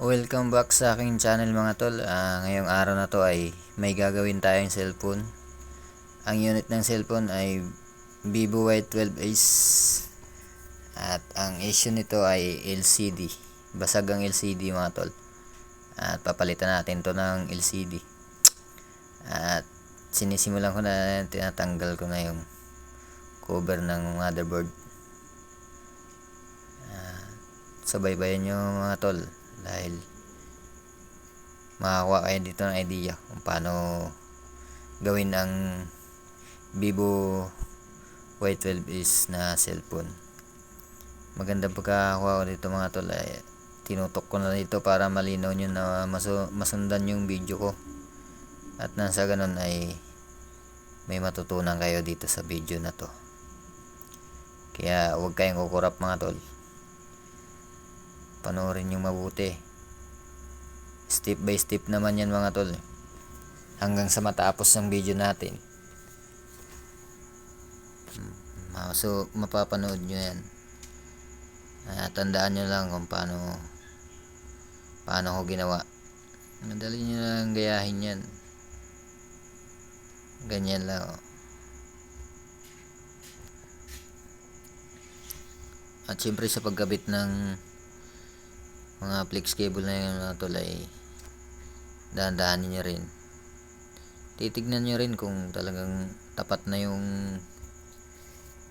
Welcome back sa aking channel mga tol. Ngayong araw na to ay may gagawin tayong cellphone. Ang unit ng cellphone ay Vivo Y12 Ace. At ang issue nito ay LCD. Basag ang LCD mga tol. At papalitan natin to ng LCD. At sinisimulan ko na, tinatanggal ko na yung cover ng motherboard. Sabaybayan nyo mga tol dahil makakuha kayo dito ng idea kung paano gawin ang Vivo Y12 is na cellphone. Magandang pagkakakuha ko dito mga tol ay tinutok ko na dito para malinaw nyo na masundan yung video ko, at nasa ganun ay may matutunan kayo dito sa video na to. Kaya huwag kayong kukurap mga tol, panoorin yung mabuti. Step by step naman yan mga tol, hanggang sa matapos ng video natin. So mapapanood nyo yan. Tandaan nyo lang kung paano ko ginawa. Madali nyo lang gayahin yan. Ganyan lang At syempre sa pagkabit ng mga flex cable na yun mga tol ay dahan-dahanin nyo rin. Titignan nyo rin kung talagang tapat na yung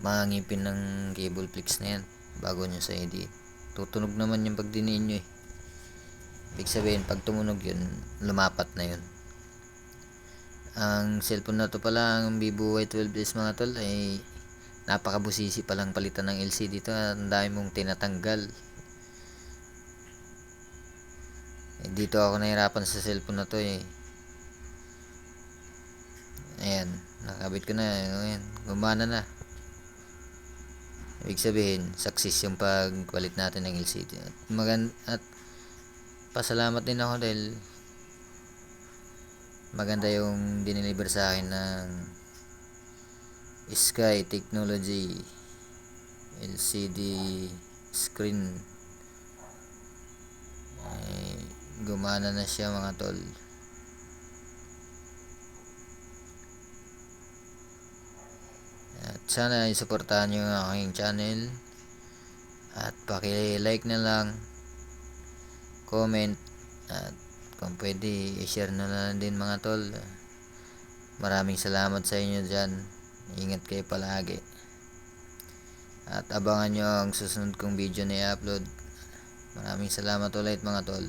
mga ngipin ng cable flex na yan bago nyo sa edit. Tutunog naman yung pag diniin nyo Ibig sabihin pag tumunog yun, lumapat na yun. Ang cellphone na to pala, ang Vivo Y12s mga tol, ay napakabusisi palang palitan ng LCD to. Ang dami mong tinatanggal. Dito ako nahirapan sa cellphone na to Ayan, nakabit ko na. Ayan, gumana na. Ibig sabihin, success yung pagpalit natin ng LCD. At pasalamat din ako dahil maganda yung dineliver sa akin ng Sky Technology LCD screen. Gumana na siya mga tol. At sana isuportahan nyo ang aking channel, at paki-like na lang, comment, at kung pwede i-share na lang din mga tol. Maraming salamat sa inyo dyan. Ingat kayo palagi, at abangan nyo ang susunod kong video na i-upload. Maraming salamat ulit mga tol.